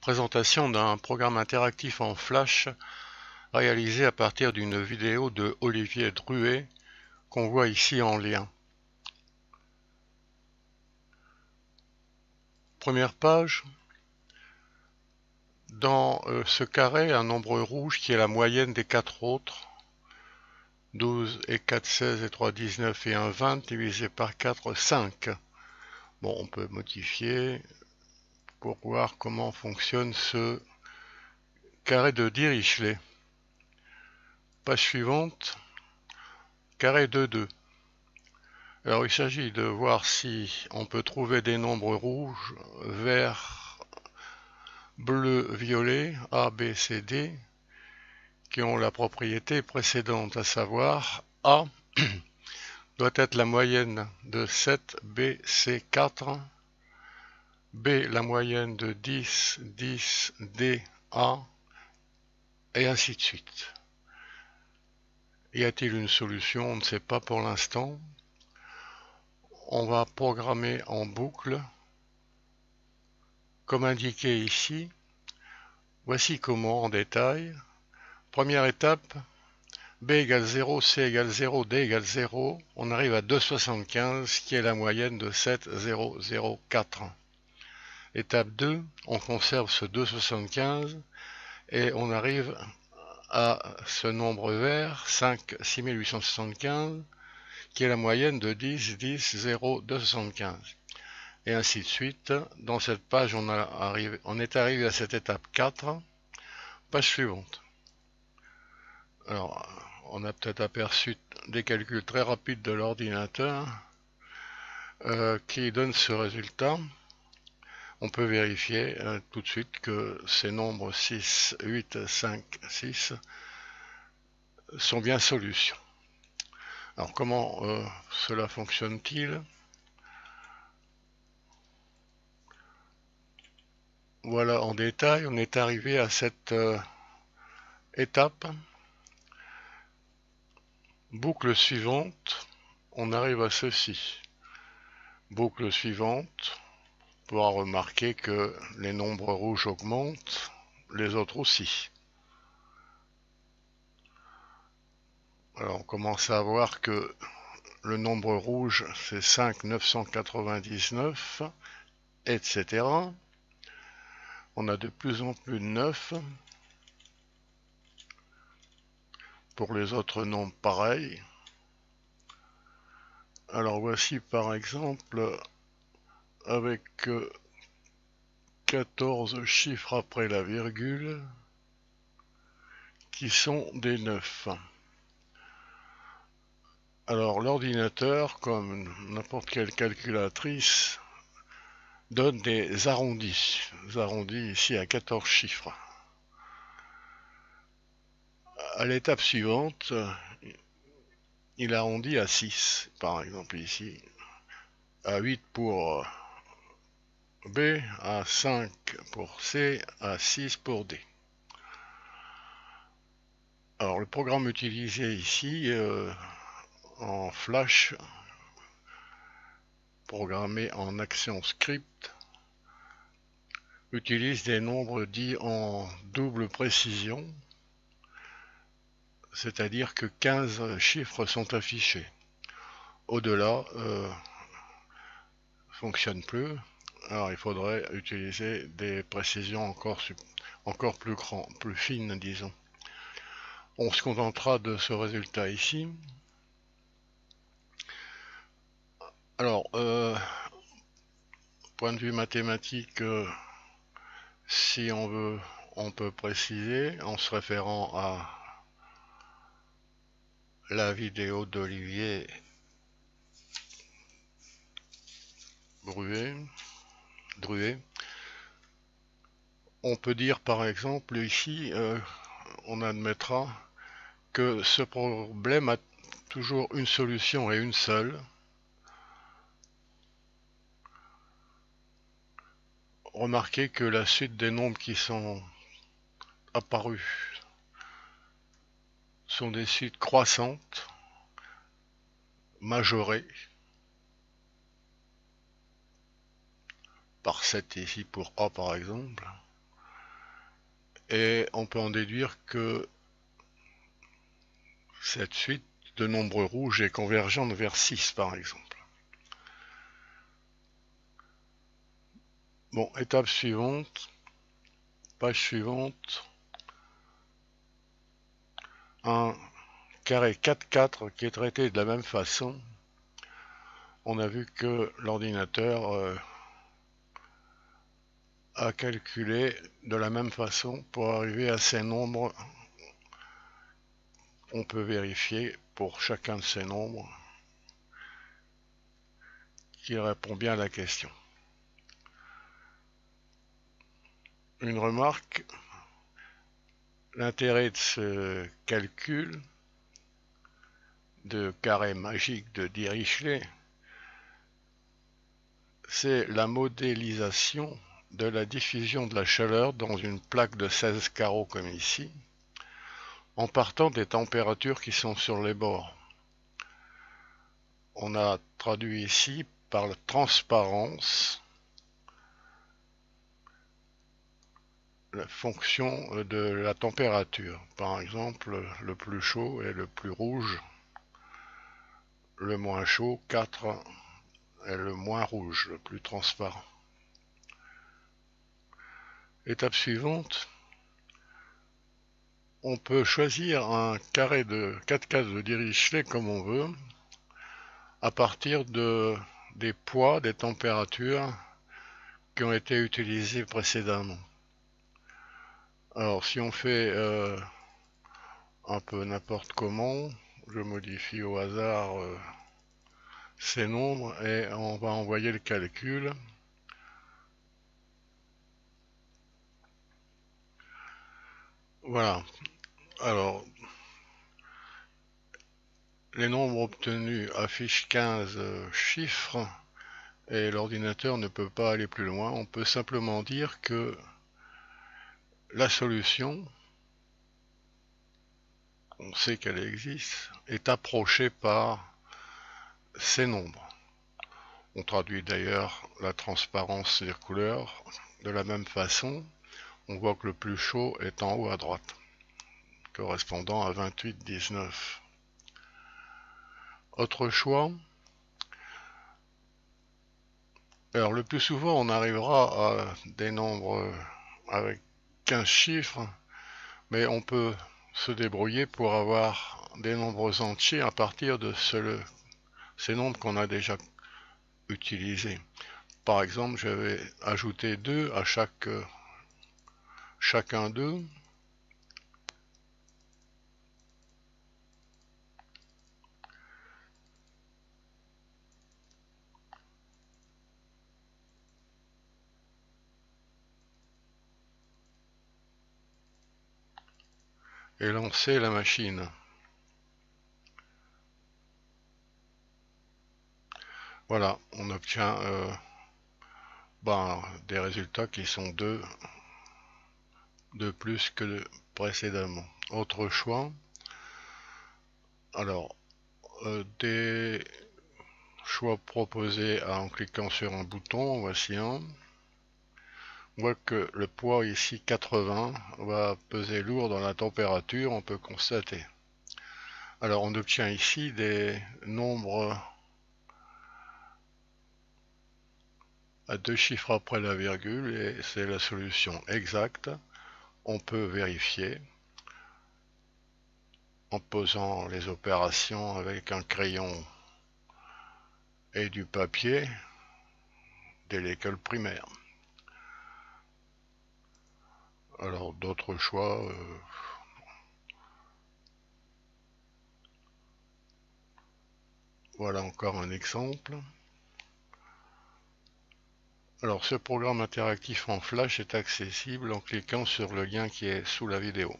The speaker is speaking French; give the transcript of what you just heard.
Présentation d'un programme interactif en Flash réalisé à partir d'une vidéo de Olivier Druet qu'on voit ici en lien. Première page. Dans ce carré, un nombre rouge qui est la moyenne des quatre autres, 12 et 4, 16 et 3, 19 et 1, 20 divisé par 4, 5. Bon, on peut modifier pour voir comment fonctionne ce carré de Dirichlet. Page suivante, carré de 2. Alors il s'agit de voir si on peut trouver des nombres rouges, verts, bleus, violets, A, B, C, D, qui ont la propriété précédente, à savoir A doit être la moyenne de 7, B, C, 4, B la moyenne de 10, 10, D, A, et ainsi de suite. Y a-t-il une solution? On ne sait pas pour l'instant. On va programmer en boucle, comme indiqué ici. Voici comment en détail. Première étape, B égale 0, C égale 0, D égale 0. On arrive à 2,75 qui est la moyenne de 7,004. Étape 2, on conserve ce 2,75 et on arrive à ce nombre vert, 5, 6875, qui est la moyenne de 10, 10, 0, 2,75. Et ainsi de suite. Dans cette page, on est arrivé à cette étape 4. Page suivante. Alors, on a peut-être aperçu des calculs très rapides de l'ordinateur qui donnent ce résultat. On peut vérifier tout de suite que ces nombres 6, 8, 5, 6 sont bien solutions. Alors comment cela fonctionne-t-il? Voilà en détail, on est arrivé à cette étape. Boucle suivante, on arrive à ceci. Boucle suivante, on pourra remarquer que les nombres rouges augmentent, les autres aussi. Alors on commence à voir que le nombre rouge c'est 5, 999, etc. On a de plus en plus de 9. Pour les autres nombres pareils. Alors voici par exemple avec 14 chiffres après la virgule qui sont des 9. Alors l'ordinateur, comme n'importe quelle calculatrice, donne des arrondis. Des arrondis ici à 14 chiffres. À l'étape suivante, il arrondit à 6, par exemple ici, à 8 pour B, à 5 pour C, à 6 pour D. Alors le programme utilisé ici en Flash, programmé en ActionScript, utilise des nombres dits en double précision, c'est-à-dire que 15 chiffres sont affichés. Au-delà, fonctionne plus. Alors il faudrait utiliser des précisions encore plus fines, disons. On se contentera de ce résultat ici. Alors, point de vue mathématique, si on veut, on peut préciser en se référant à la vidéo d'Olivier Druet. On peut dire par exemple ici, on admettra que ce problème a toujours une solution et une seule. Remarquez que la suite des nombres qui sont apparus sont des suites croissantes, majorées. par 7 ici pour A par exemple. Et on peut en déduire que cette suite de nombres rouges est convergente vers 6 par exemple. Bon, étape suivante, page suivante, un carré 4-4 qui est traité de la même façon. On a vu que l'ordinateur a calculé de la même façon pour arriver à ces nombres. On peut vérifier pour chacun de ces nombres qu'il répond bien à la question. Une remarque, l'intérêt de ce calcul de carré magique de Dirichlet, c'est la modélisation de la diffusion de la chaleur dans une plaque de 16 carreaux comme ici, en partant des températures qui sont sur les bords. On a traduit ici par la transparence la fonction de la température. Par exemple, le plus chaud est le plus rouge, le moins chaud, 4, est le moins rouge, le plus transparent. Étape suivante, on peut choisir un carré de 4 cases de Dirichlet comme on veut, à partir des poids, des températures qui ont été utilisées précédemment. Alors si on fait un peu n'importe comment, je modifie au hasard ces nombres et on va envoyer le calcul. Voilà. Alors, les nombres obtenus affichent 15 chiffres et l'ordinateur ne peut pas aller plus loin. On peut simplement dire que la solution, on sait qu'elle existe, est approchée par ces nombres. On traduit d'ailleurs la transparence des couleurs de la même façon. On voit que le plus chaud est en haut à droite, correspondant à 28,19. Autre choix. Alors le plus souvent on arrivera à des nombres avec 15 chiffres, mais on peut se débrouiller pour avoir des nombres entiers à partir de ces nombres qu'on a déjà utilisés. Par exemple, je vais ajouter 2 à chacun d'eux. Et lancer la machine. Voilà, on obtient des résultats qui sont 2 de plus que précédemment. Autre choix. Alors, des choix proposés en cliquant sur un bouton, voici un. On voit que le poids ici 80 va peser lourd dans la température, on peut constater. Alors on obtient ici des nombres à 2 chiffres après la virgule et c'est la solution exacte. On peut vérifier en posant les opérations avec un crayon et du papier dès l'école primaire. Alors d'autres choix, voilà encore un exemple. Alors ce programme interactif en Flash est accessible en cliquant sur le lien qui est sous la vidéo.